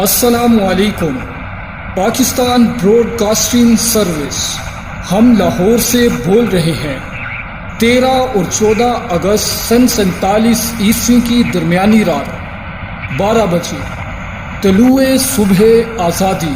السلام علیکم۔ Pakistan Broad casting service, ہم لاہور سے بول رہے ہیں۔ 13 اور 14 اگست سن 47 کی درمیانی رات 12 بجے طلوع صبح آزادی۔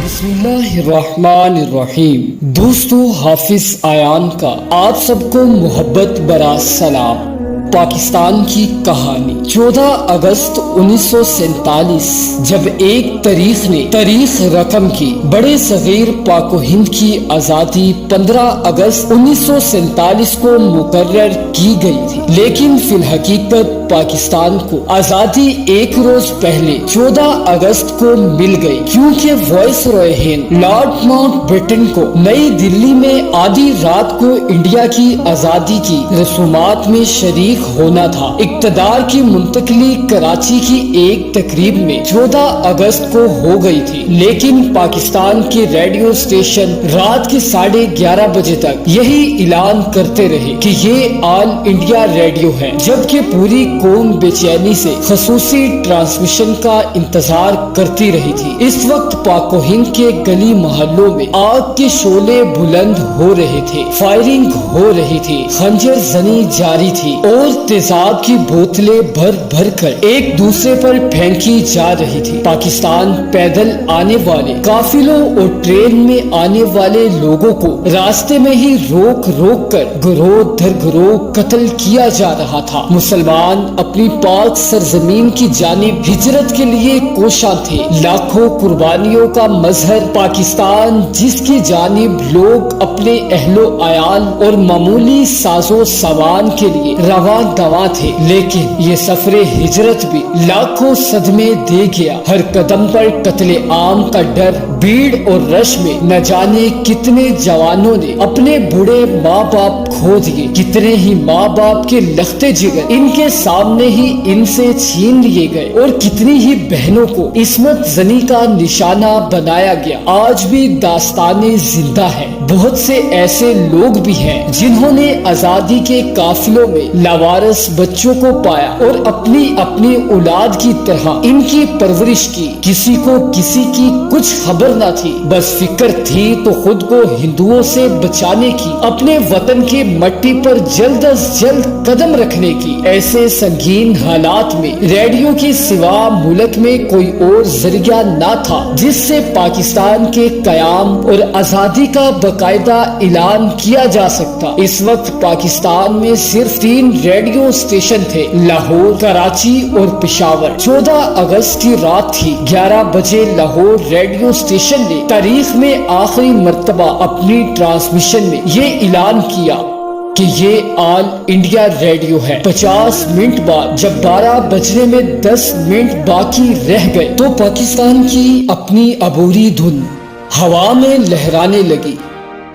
بسم اللہ الرحمن الرحیم۔ دوستو، حافظ آیان کا آپ سب کو محبت برا سلام۔ پاکستان کی کہانی 14 اگست 1947 جب ایک تاریخ نے تاریخ رقم کی، بڑے صغیر پاک و ہند کی آزادی 15 اگست 1947 کو مقرر کی گئی تھی، لیکن فی الحقیقت پاکستان کو آزادی ایک روز پہلے 14 اگست کو مل گئی، کیونکہ وائس رائے ہند لارڈ ماؤنٹ بیٹن کو نئی دلی میں آدھی رات کو انڈیا کی آزادی کی رسومات میں شریک ہونا تھا۔ اقتدار کی منتقلی کراچی کی ایک تقریب میں 14 اگست کو ہو گئی تھی، لیکن پاکستان کے ریڈیو اسٹیشن رات کے 11:30 بجے تک یہی اعلان کرتے رہے کہ یہ آل انڈیا ریڈیو ہے، جبکہ پوری قوم بے چینی سے خصوصی ٹرانسمیشن کا انتظار کرتی رہی تھی۔ اس وقت پاک و ہند کے گلی محلوں میں آگ کے شعلے بلند ہو رہے تھے، فائرنگ ہو رہی تھی، خنجر زنی جاری تھی اور تیزاب کی بوتلیں بھر بھر کر ایک دوسرے پر پھینکی جا رہی تھی۔ پاکستان پیدل آنے والے قافلوں اور ٹرین میں آنے والے لوگوں کو راستے میں ہی روک روک کر گروہ در گروہ قتل کیا جا رہا تھا۔ مسلمان اپنی پاک سرزمین کی جانب ہجرت کے لیے کوشاں تھے، لاکھوں قربانیوں کا مظہر پاکستان، جس کی جانب لوگ اپنے اہل و عیال اور معمولی ساز و سامان کے لیے رواں دواں تھے، لیکن یہ سفر ہجرت بھی لاکھوں صدمے دے گیا۔ ہر قدم پر قتل عام کا ڈر، بھیڑ اور رش میں نہ جانے کتنے جوانوں نے اپنے بوڑھے ماں باپ کھو دیے، کتنے ہی ماں باپ کے لختے جگر ان کے سامنے ہی ان سے چھین لیے گئے، اور کتنی ہی بہنوں کو عصمت زنی کا نشانہ بنایا گیا۔ آج بھی داستانیں زندہ ہیں۔ بہت سے ایسے لوگ بھی ہیں جنہوں نے آزادی کے قافلوں میں لاوارث بچوں کو پایا اور اپنی اپنی اولاد کی طرح ان کی پرورش کی۔ کسی کو کسی کی کچھ خبر نہ تھی، بس فکر تھی تو خود کو ہندوؤں سے بچانے کی، اپنے وطن کی مٹی پر جلد از جلد قدم رکھنے کی۔ ایسے سنگین حالات میں ریڈیو کے سوا ملک میں کوئی اور ذریعہ نہ تھا جس سے پاکستان کے قیام اور آزادی کا باقاعدہ اعلان کیا جا سکتا۔ اس وقت پاکستان میں صرف 3 ریڈیو اسٹیشن تھے، لاہور، کراچی اور پشاور۔ 14 اگست کی رات تھی، 11 بجے لاہور ریڈیو اسٹیشن نے تاریخ میں آخری مرتبہ اپنی ٹرانسمیشن میں یہ اعلان کیا کہ یہ آل انڈیا ریڈیو ہے۔ 50 منٹ بعد جب 12 بجنے میں 10 منٹ باقی رہ گئے تو پاکستان کی اپنی عبوری دھن ہوا میں لہرانے لگی۔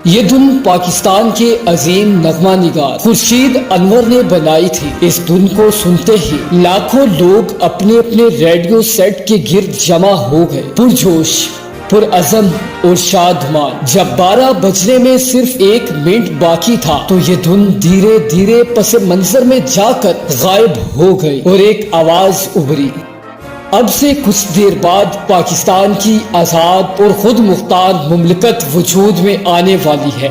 یہ دھن پاکستان کے عظیم نغمہ نگار خورشید انور نے بنائی تھی۔ اس دھن کو سنتے ہی لاکھوں لوگ اپنے اپنے ریڈیو سیٹ کے گرد جمع ہو گئے، پرجوش، پرعزم اور شادمان۔ جب 12 بجنے میں صرف 1 منٹ باقی تھا تو یہ دھن دھیرے دھیرے پس منظر میں جا کر غائب ہو گئی اور ایک آواز ابھری۔ اب سے کچھ دیر بعد پاکستان کی آزاد اور خود مختار مملکت وجود میں آنے والی ہے۔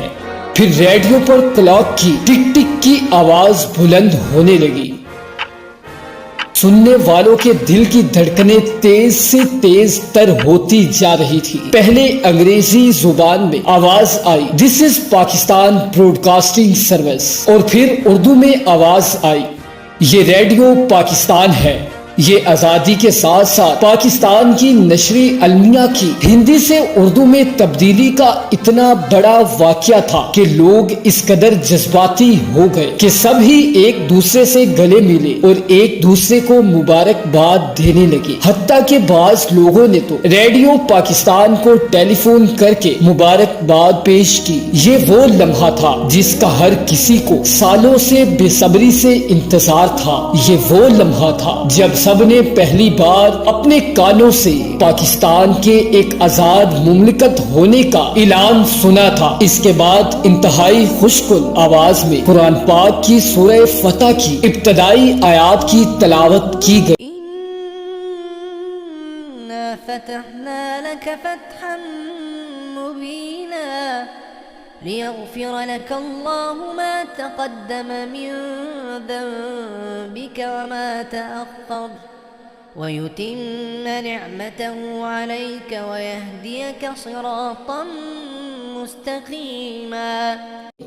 پھر ریڈیو پر کلاک کی ٹک ٹک کی آواز بلند ہونے لگی۔ سننے والوں کے دل کی دھڑکنیں تیز سے تیز تر ہوتی جا رہی تھی۔ پہلے انگریزی زبان میں آواز آئی، "دس از پاکستان براڈ کاسٹنگ سروس"، اور پھر اردو میں آواز آئی، "یہ ریڈیو پاکستان ہے"۔ یہ آزادی کے ساتھ ساتھ پاکستان کی نشری المیہ کی ہندی سے اردو میں تبدیلی کا اتنا بڑا واقعہ تھا کہ لوگ اس قدر جذباتی ہو گئے کہ سب ہی ایک دوسرے سے گلے ملے اور ایک دوسرے کو مبارکباد دینے لگے۔ حتیٰ کہ بعض لوگوں نے تو ریڈیو پاکستان کو ٹیلی فون کر کے مبارکباد بعد پیش کی۔ یہ وہ لمحہ تھا جس کا ہر کسی کو سالوں سے بے صبری سے انتظار تھا۔ یہ وہ لمحہ تھا جب سب نے پہلی بار اپنے کانوں سے پاکستان کے ایک آزاد مملکت ہونے کا اعلان سنا تھا۔ اس کے بعد انتہائی خوشگل آواز میں قرآن پاک کی سورہ فتح کی ابتدائی آیات کی تلاوت کی گئی۔ فتحنا لك فتحا مبينا ليغفر لك الله ما تقدم من ذنبك وما تأخر ويتم نعمته عليك ويهديك صراطا مستقيما،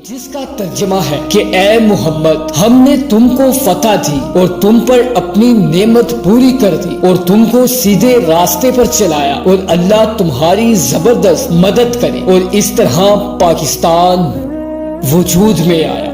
جس کا ترجمہ ہے کہ اے محمد، ہم نے تم کو فتح دی اور تم پر اپنی نعمت پوری کر دی اور تم کو سیدھے راستے پر چلایا، اور اللہ تمہاری زبردست مدد کرے، اور اس طرح پاکستان وجود میں آیا۔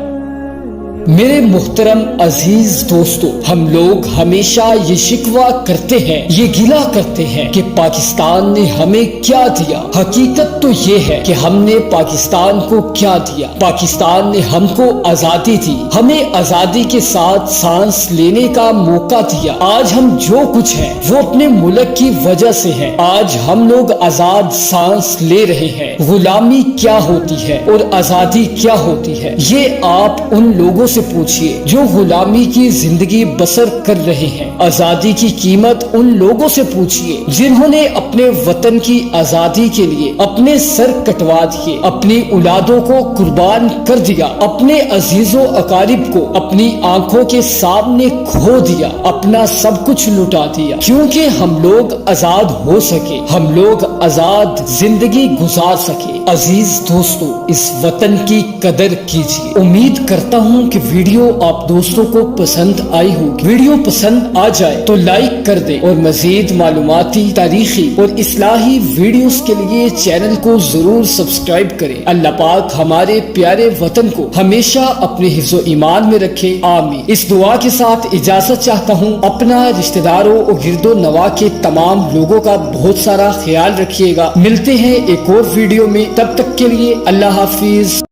میرے محترم عزیز دوستو، ہم لوگ ہمیشہ یہ شکوہ کرتے ہیں، یہ گلہ کرتے ہیں کہ پاکستان نے ہمیں کیا دیا۔ حقیقت تو یہ ہے کہ ہم نے پاکستان کو کیا دیا۔ پاکستان نے ہم کو آزادی دی، ہمیں آزادی کے ساتھ سانس لینے کا موقع دیا۔ آج ہم جو کچھ ہیں وہ اپنے ملک کی وجہ سے ہے۔ آج ہم لوگ آزاد سانس لے رہے ہیں۔ غلامی کیا ہوتی ہے اور آزادی کیا ہوتی ہے، یہ آپ ان لوگوں سے پوچھئے جو غلامی کی زندگی بسر کر رہے ہیں۔ آزادی کی قیمت ان لوگوں سے پوچھئے جنہوں نے اپنے وطن کی آزادی کے لیے اپنے سر کٹوا دیے، اپنی اولادوں کو قربان کر دیا، اپنے عزیز و اقارب کو اپنی آنکھوں کے سامنے کھو دیا، اپنا سب کچھ لٹا دیا کیونکہ ہم لوگ آزاد ہو سکے، ہم لوگ آزاد زندگی گزار سکے۔ عزیز دوستو، اس وطن کی قدر کیجیے۔ امید کرتا ہوں کہ ویڈیو آپ دوستوں کو پسند آئی ہوگی۔ ویڈیو پسند آ جائے تو لائک کر دیں اور مزید معلوماتی، تاریخی اور اصلاحی ویڈیوز کے لیے چینل کو ضرور سبسکرائب کریں۔ اللہ پاک ہمارے پیارے وطن کو ہمیشہ اپنے حفظ و ایمان میں رکھے، آمین۔ اس دعا کے ساتھ اجازت چاہتا ہوں۔ اپنا، رشتہ داروں اور گرد و نواح کے تمام لوگوں کا بہت سارا خیال رکھیے گا۔ ملتے ہیں ایک اور ویڈیو میں، تب تک کے لیے اللہ حافظ۔